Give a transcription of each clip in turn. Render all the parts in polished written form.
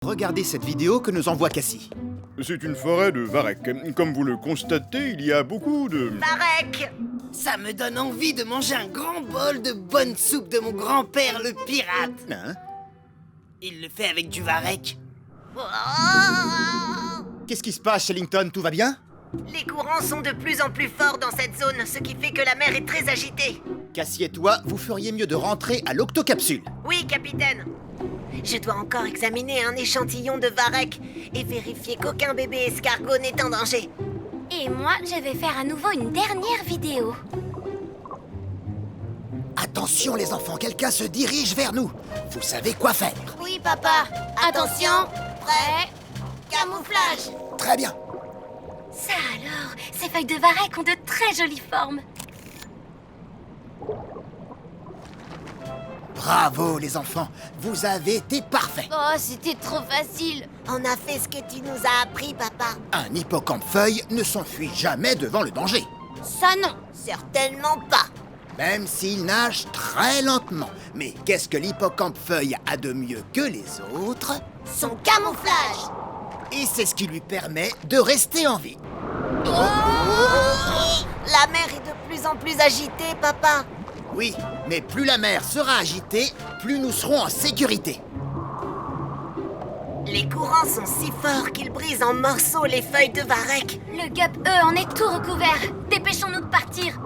Regardez cette vidéo que nous envoie Cassie. C'est une forêt de varech. Comme vous le constatez, il y a beaucoup de... Varech! Ça me donne envie de manger un grand bol de bonne soupe de mon grand-père le pirate. Hein? Il le fait avec du varech. Oh! Qu'est-ce qui se passe, Shellington? Tout va bien? Les courants sont de plus en plus forts dans cette zone, ce qui fait que la mer est très agitée. Cassie et toi, vous feriez mieux de rentrer à l'octocapsule. Oui, capitaine. Je dois encore examiner un échantillon de varech et vérifier qu'aucun bébé escargot n'est en danger. Et moi, je vais faire à nouveau une dernière vidéo. Attention les enfants, quelqu'un se dirige vers nous. Vous savez quoi faire. Oui, papa. Attention. Prêt. Camouflage. Très bien. Ça alors, ces feuilles de varech ont de très jolies formes. Bravo les enfants, vous avez été parfaits. Oh, c'était trop facile. On a fait ce que tu nous as appris, papa. Un hippocampe-feuille ne s'enfuit jamais devant le danger. Ça non. Certainement pas. Même s'il nage très lentement. Mais qu'est-ce que l'hippocampe-feuille a de mieux que les autres? Son camouflage. Et c'est ce qui lui permet de rester en vie. La mer est de plus en plus agitée, papa. Oui, mais plus la mer sera agitée, plus nous serons en sécurité. Les courants sont si forts qu'ils brisent en morceaux les feuilles de varech. Le gup, eux, en est tout recouvert. Dépêchons-nous de partir.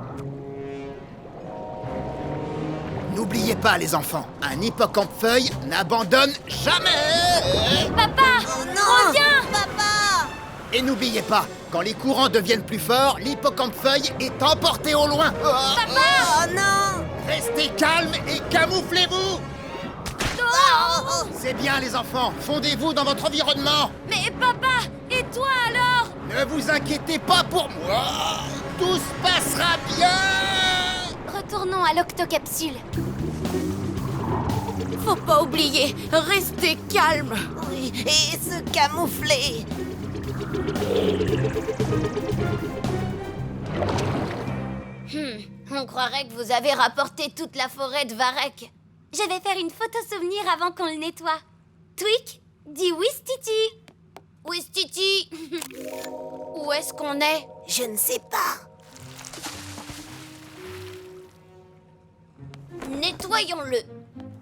N'oubliez pas les enfants, un hippocampe-feuille n'abandonne jamais. Papa, Oh non! reviens. Papa! Et n'oubliez pas, quand les courants deviennent plus forts, l'hippocampe-feuille est emporté au loin. Oh non! Restez calmes et camouflez-vous. Oh. C'est bien les enfants, fondez-vous dans votre environnement. Mais papa, et toi alors? Ne vous inquiétez pas pour moi, tout se passera bien. Retournons à l'octocapsule. Faut pas oublier, restez calme. Oui, et se camoufler. On croirait que vous avez rapporté toute la forêt de varech. Je vais faire une photo souvenir avant qu'on le nettoie. Tweak, dis Wistiti. Wistiti. Où est-ce qu'on est? Je ne sais pas. Nettoyons-le.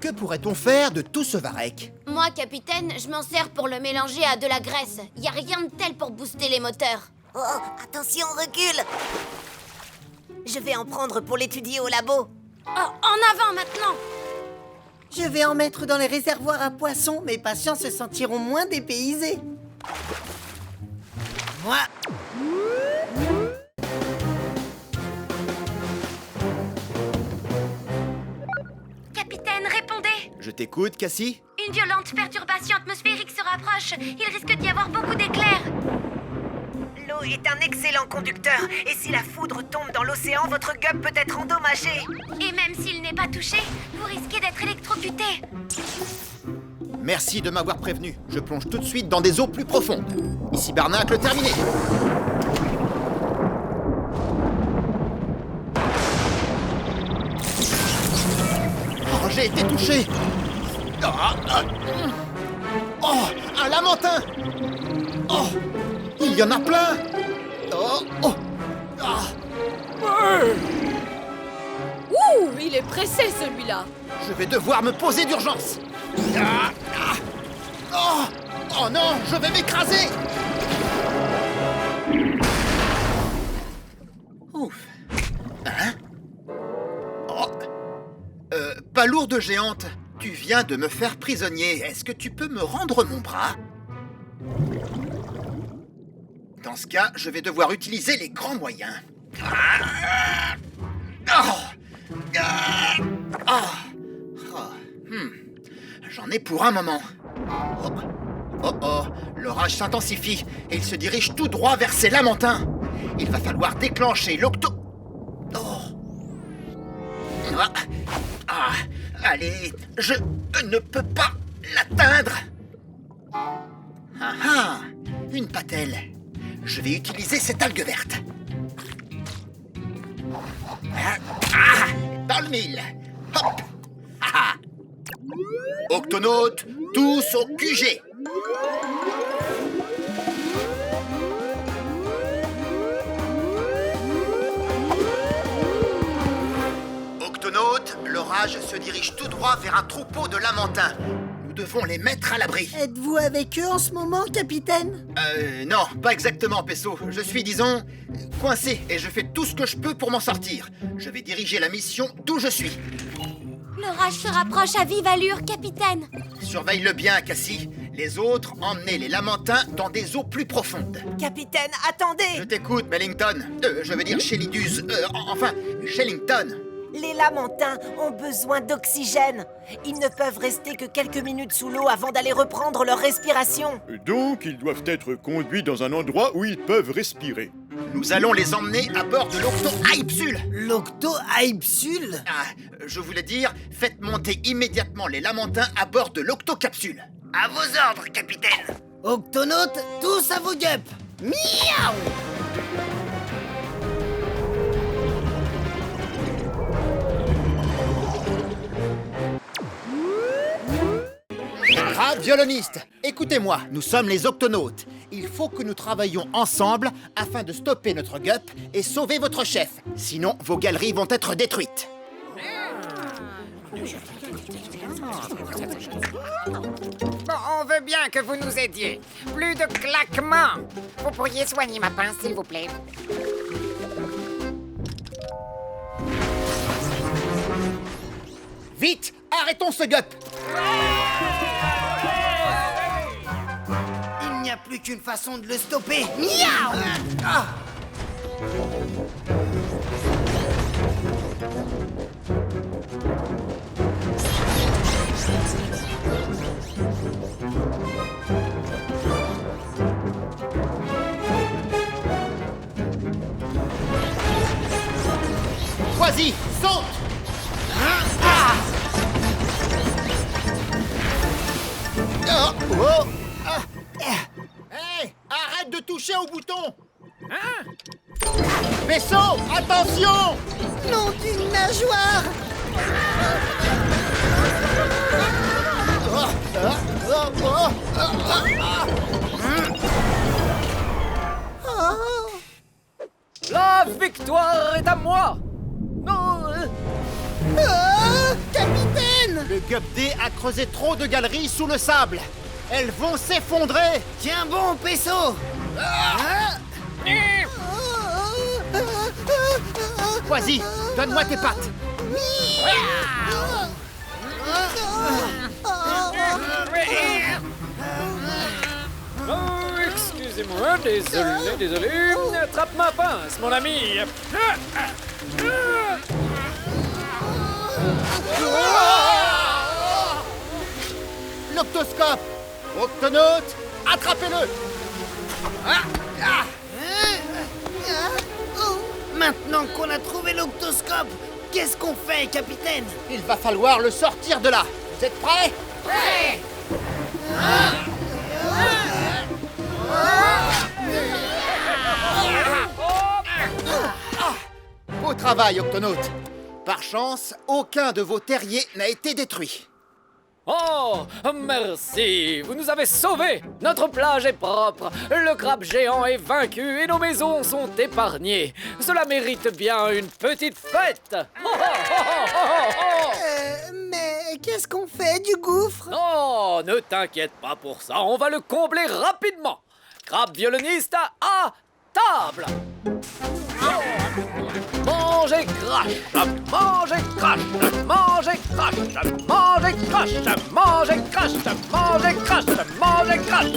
Que pourrait-on faire de tout ce varech? Moi, capitaine, je m'en sers pour le mélanger à de la graisse. Y a rien de tel pour booster les moteurs. Oh, attention, recule. Je vais en prendre pour l'étudier au labo. Oh, en avant maintenant. Je vais en mettre dans les réservoirs à poissons. Mes patients se sentiront moins dépaysés. Moi, Capitaine, répondez. Je t'écoute, Cassie. Une violente perturbation atmosphérique se rapproche. Il risque d'y avoir beaucoup d'éclairs. l'eau est un excellent conducteur. Et si la foudre tombe dans l'océan, votre gup peut être endommagé. Et même s'il n'est pas touché, vous risquez d'être électrocuté. Merci de m'avoir prévenu. Je plonge tout de suite dans des eaux plus profondes. Ici Barnacle terminé. Oh, j'ai été touché. Oh, un lamentin. Oh, il y en a plein. Oh, oh. Ah, Ouh, il est pressé celui-là. je vais devoir me poser d'urgence. Oh, oh non, je vais m'écraser. Ouf. Hein? Oh. Pas lourde géante. Tu viens de me faire prisonnier. Est-ce que tu peux me rendre mon bras? Dans ce cas, je vais devoir utiliser les grands moyens. J'en ai pour un moment. Oh, oh, oh. L'orage s'intensifie et il se dirige tout droit vers ces lamentins. Il va falloir déclencher l'octo... Oh. Allez, je ne peux pas l'atteindre. Une patelle. Je vais utiliser cette algue verte. Dans le mille. Hop. Octonautes, tous au QG. l'orage se dirige tout droit vers un troupeau de lamantins. Nous devons les mettre à l'abri. Êtes-vous avec eux en ce moment, capitaine? Non, pas exactement, Pesso. Je suis, disons, coincé et je fais tout ce que je peux pour m'en sortir. Je vais diriger la mission d'où je suis. L'orage se rapproche à vive allure, capitaine. Surveille-le bien, Cassie. Les autres, emmenez les lamantins dans des eaux plus profondes. Capitaine, attendez! Je t'écoute, Mellington. Je veux dire Shellidus. Enfin, Shellington. Les lamantins ont besoin d'oxygène. Ils ne peuvent rester que quelques minutes sous l'eau avant d'aller reprendre leur respiration. Donc, ils doivent être conduits dans un endroit où ils peuvent respirer. Nous allons les emmener à bord de l'Octo-Hypsule. L'Octo-Hypsule? Je voulais dire, faites monter immédiatement les lamantins à bord de l'Octo-Capsule. À vos ordres, capitaine. Octonautes, tous à vos guêpes! Miaou! Brave violoniste, écoutez-moi, nous sommes les Octonautes. Il faut que nous travaillions ensemble afin de stopper notre gup et sauver votre chef. Sinon, vos galeries vont être détruites. Bon, on veut bien que vous nous aidiez. Plus de claquements. Vous pourriez soigner ma pince, s'il vous plaît. Vite, arrêtons ce gup. Il n'y a plus qu'une façon de le stopper. Miaou! Vas-y, saute. Hey, arrête de toucher au bouton. Vaisseau, attention. Nom d'une nageoire! La victoire est à moi! Non! Capitaine! Le Gup D a creusé trop de galeries sous le sable. Elles vont s'effondrer. Tiens bon, Pesso! Vas-y, donne-moi tes pattes. Oh, excusez-moi, désolé. Attrape ma pince, mon ami. L'octoscope. Octonaute, attrapez-le. Maintenant qu'on a trouvé l'octoscope, qu'est-ce qu'on fait, capitaine? Il va falloir le sortir de là. Vous êtes prêts? Beau travail, Octonaute. Par chance, aucun de vos terriers n'a été détruit. Oh, merci, vous nous avez sauvés. Notre plage est propre, le crabe géant est vaincu et nos maisons sont épargnées. Cela mérite bien une petite fête. Mais qu'est-ce qu'on fait du gouffre? Oh, ne t'inquiète pas pour ça, on va le combler rapidement. Crabe violoniste à table. Mangez crash, mangez crash, mangez crash, mangez crash, mangez crash, mangez crash, mangez crash.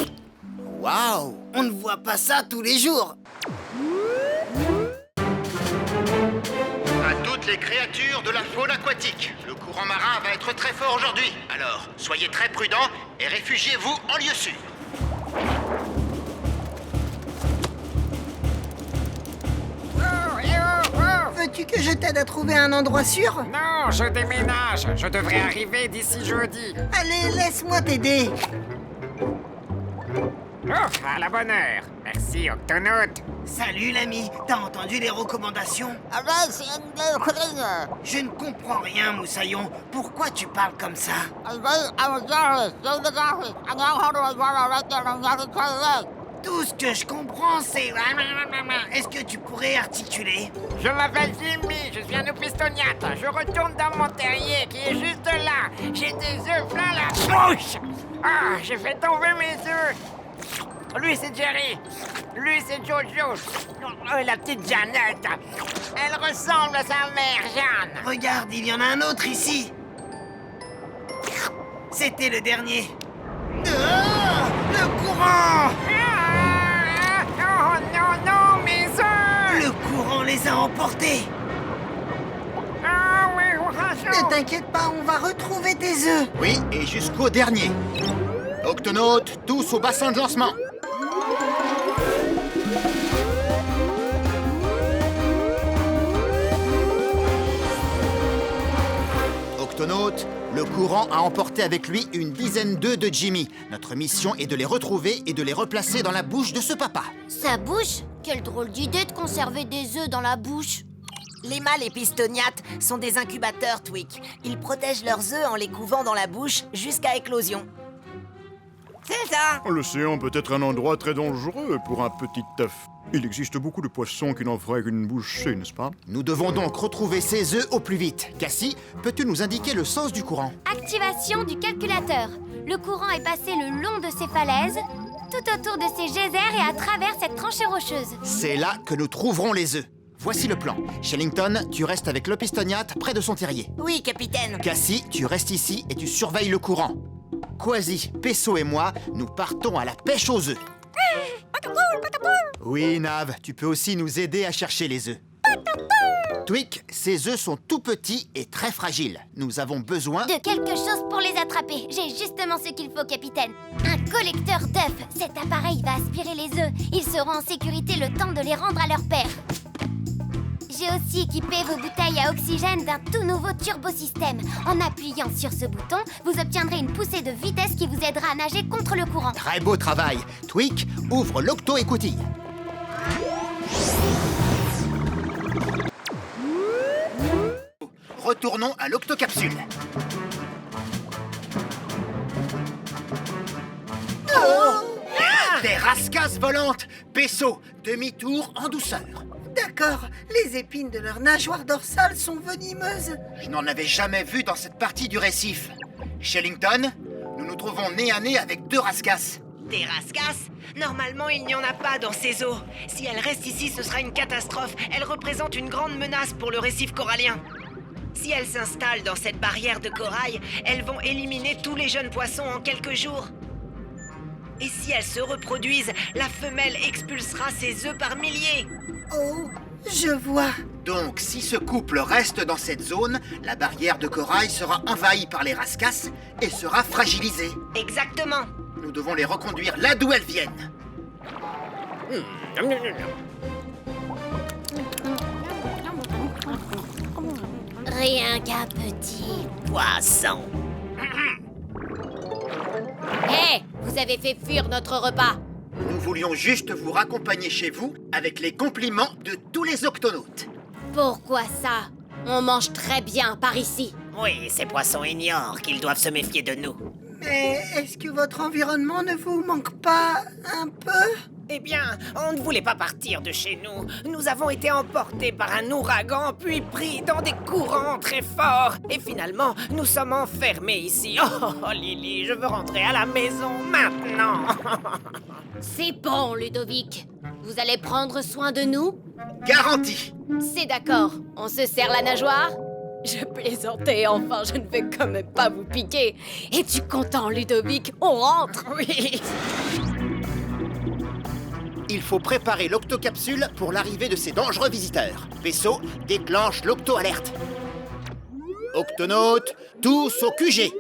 Waouh! On ne voit pas ça tous les jours! À toutes les créatures de la faune aquatique, le courant marin va être très fort aujourd'hui. Alors, soyez très prudents et réfugiez-vous en lieu sûr. Veux-tu que je t'aide à trouver un endroit sûr? Non, je déménage. Je devrais arriver d'ici jeudi. Allez, laisse-moi t'aider! Oh, à la bonne heure. Merci, Octonaute. Salut l'ami, t'as entendu les recommandations? Je ne comprends rien, Moussaillon. Pourquoi tu parles comme ça? Tout ce que je comprends, c'est... Est-ce que tu pourrais articuler? Je m'appelle Jimmy, je suis un opistoniate. Je retourne dans mon terrier qui est juste là. J'ai des œufs plein la bouche. Ah, j'ai fait tomber mes œufs. Lui, c'est Jerry. Lui, c'est Jojo. Oh, la petite Jeannette. Elle ressemble à sa mère, Jeanne. Regarde, il y en a un autre ici. C'était le dernier. Ah, le courant! Oh non, non, mes œufs! Le courant les a emportés. Ah oui, Ne t'inquiète pas, on va retrouver tes œufs. Oui, et jusqu'au dernier. Octonautes, tous au bassin de lancement. Octonautes, le courant a emporté avec lui une dizaine d'œufs de Jimmy. Notre mission est de les retrouver et de les replacer dans la bouche de ce papa. Sa bouche? Quelle drôle d'idée de conserver des œufs dans la bouche. Les mâles épistoniates sont des incubateurs, Tweak. Ils protègent leurs œufs en les couvant dans la bouche jusqu'à éclosion. C'est ça! L'océan peut être un endroit très dangereux pour un petit œuf. Il existe beaucoup de poissons qui n'en feraient qu'une bouchée, n'est-ce pas? Nous devons donc retrouver ces œufs au plus vite. Cassie, peux-tu nous indiquer le sens du courant? Activation du calculateur. Le courant est passé le long de ces falaises, tout autour de ces geysers et à travers cette tranchée rocheuse. C'est là que nous trouverons les œufs. Voici le plan. Shellington, tu restes avec l'opistoniate près de son terrier. Oui, capitaine. Cassie, tu restes ici et tu surveilles le courant. Quasi, Pesso et moi, nous partons à la pêche aux œufs. Oui, Nav, tu peux aussi nous aider à chercher les œufs. Tweak, ces œufs sont tout petits et très fragiles. Nous avons besoin... De quelque chose pour les attraper. J'ai justement ce qu'il faut, capitaine. Un collecteur d'œufs. Cet appareil va aspirer les œufs. Ils seront en sécurité le temps de les rendre à leur père. J'ai aussi équipé vos bouteilles à oxygène d'un tout nouveau turbosystème. En appuyant sur ce bouton, vous obtiendrez une poussée de vitesse qui vous aidera à nager contre le courant. Très beau travail. Tweak, ouvre l'octo-écoutille. Retournons à l'octocapsule. Des rascasses volantes. Pesso, demi-tour en douceur. D'accord, les épines de leur nageoire dorsale sont venimeuses. Je n'en avais jamais vu dans cette partie du récif. Shellington, nous nous trouvons nez à nez avec deux rascasses. Des rascasses? Normalement, il n'y en a pas dans ces eaux. Si elles restent ici, ce sera une catastrophe. Elles représentent une grande menace pour le récif corallien. Si elles s'installent dans cette barrière de corail, elles vont éliminer tous les jeunes poissons en quelques jours. Et si elles se reproduisent, la femelle expulsera ses œufs par milliers. Oh, je vois. Donc, si ce couple reste dans cette zone, la barrière de corail sera envahie par les rascasses et sera fragilisée. Exactement. Nous devons les reconduire là d'où elles viennent. Rien qu'un petit. Poisson. Hé, vous avez fait fuir notre repas. Nous voulions juste vous raccompagner chez vous avec les compliments de tous les octonautes. Pourquoi ça? On mange très bien par ici. Oui, ces poissons ignorent qu'ils doivent se méfier de nous. Mais est-ce que votre environnement ne vous manque pas un peu? Eh bien, on ne voulait pas partir de chez nous. Nous avons été emportés par un ouragan, puis pris dans des courants très forts. Et finalement, nous sommes enfermés ici. Oh, Lily, je veux rentrer à la maison maintenant. C'est bon, Ludovic. Vous allez prendre soin de nous? Garantie. C'est d'accord. On se serre la nageoire? Je plaisantais, enfin, je ne vais quand même pas vous piquer. Es-tu content, Ludovic? On rentre? Oui. Il faut préparer l'octocapsule pour l'arrivée de ces dangereux visiteurs. Pesso, déclenche l'octo-alerte. Octonautes, tous au QG.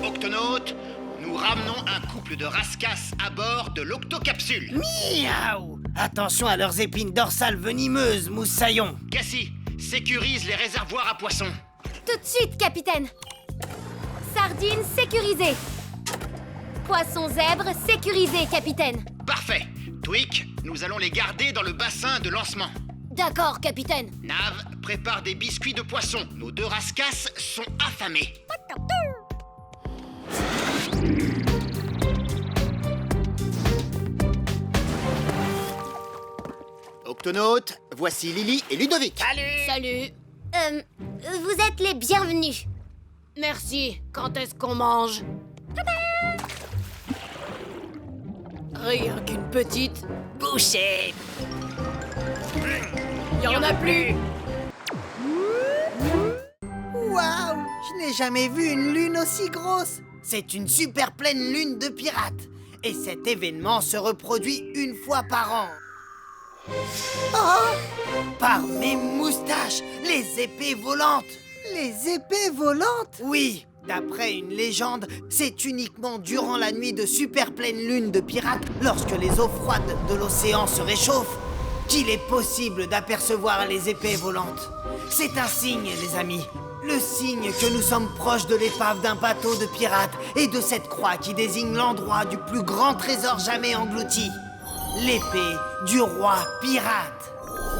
Octonautes, nous ramenons un couple de rascasses à bord de l'octocapsule. Miaou! Attention à leurs épines dorsales venimeuses, moussaillon. Cassie, sécurise les réservoirs à poissons. Tout de suite, capitaine. Sardines sécurisées. Poisson zèbre sécurisé, capitaine. Parfait. Tweak, nous allons les garder dans le bassin de lancement. D'accord, capitaine. Nav, prépare des biscuits de poisson. Nos 2 rascasses sont affamés. Octonautes, voici Lily et Ludovic. Salut. Salut. Vous êtes les bienvenus. Merci. Quand est-ce qu'on mange? Rien qu'une petite. Bouchée. Y en a plus. Waouh! Je n'ai jamais vu une lune aussi grosse. C'est une super pleine lune de pirates. Et cet événement se reproduit une fois par an. Oh! Par mes moustaches, les épées volantes. Les épées volantes? Oui, d'après une légende, c'est uniquement durant la nuit de super pleine lune de pirates, lorsque les eaux froides de l'océan se réchauffent, qu'il est possible d'apercevoir les épées volantes. C'est un signe, les amis. Le signe que nous sommes proches de l'épave d'un bateau de pirates et de cette croix qui désigne l'endroit du plus grand trésor jamais englouti. L'épée du roi pirate.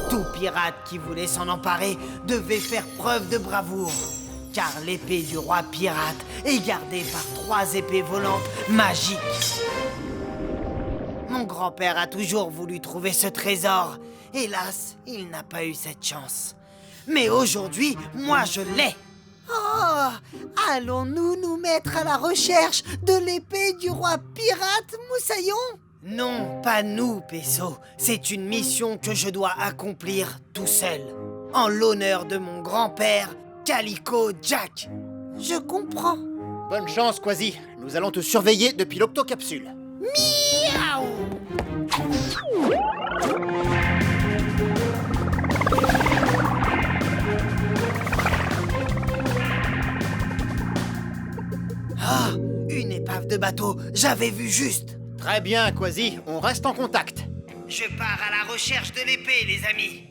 Tout pirate qui voulait s'en emparer devait faire preuve de bravoure. Car l'épée du roi pirate est gardée par 3 épées volantes magiques. Mon grand-père a toujours voulu trouver ce trésor. Hélas, il n'a pas eu cette chance. Mais aujourd'hui, moi je l'ai. Oh, allons-nous nous mettre à la recherche de l'épée du roi pirate, Moussaillon? Non, pas nous, Pesso. C'est une mission que je dois accomplir tout seul. En l'honneur de mon grand-père, Calico Jack. Je comprends. Bonne chance, Quasi. Nous allons te surveiller depuis l'octocapsule. Miaou! Ah, une épave de bateau, j'avais vu juste. Très bien, Quasi. On reste en contact. Je pars à la recherche de l'épée, les amis.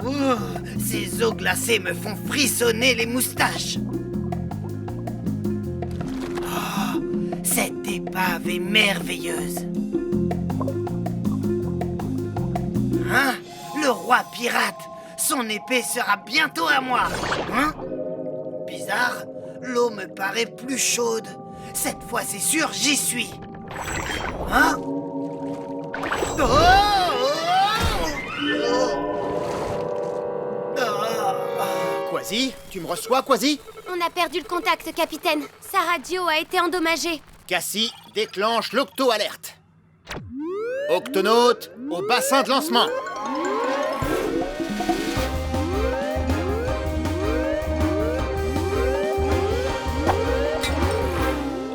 Oh, ces eaux glacées me font frissonner les moustaches. Oh, cette épave est merveilleuse. Hein? Le roi pirate. Son épée sera bientôt à moi. Hein? Bizarre, l'eau me paraît plus chaude. Cette fois, c'est sûr, j'y suis. Hein? Oh, oh, oh. Quasi, tu me reçois, Quasi? On a perdu le contact, capitaine. Sa radio a été endommagée. Cassie, déclenche l'octo-alerte. Octonautes, au bassin de lancement.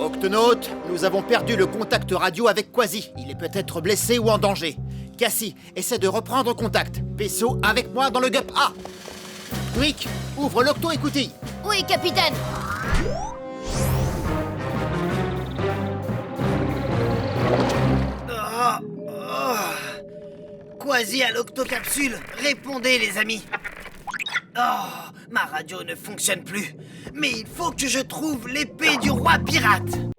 Octonautes, nous avons perdu le contact radio avec Quasi. Il est peut-être blessé ou en danger. Cassie, essaie de reprendre contact. Pesso, avec moi dans le GUP A. Tweak, ouvre l'octo-écoutille. Oui, capitaine. Quasi à l'octocapsule, répondez les amis. Oh, ma radio ne fonctionne plus. Mais il faut que je trouve l'épée du roi pirate.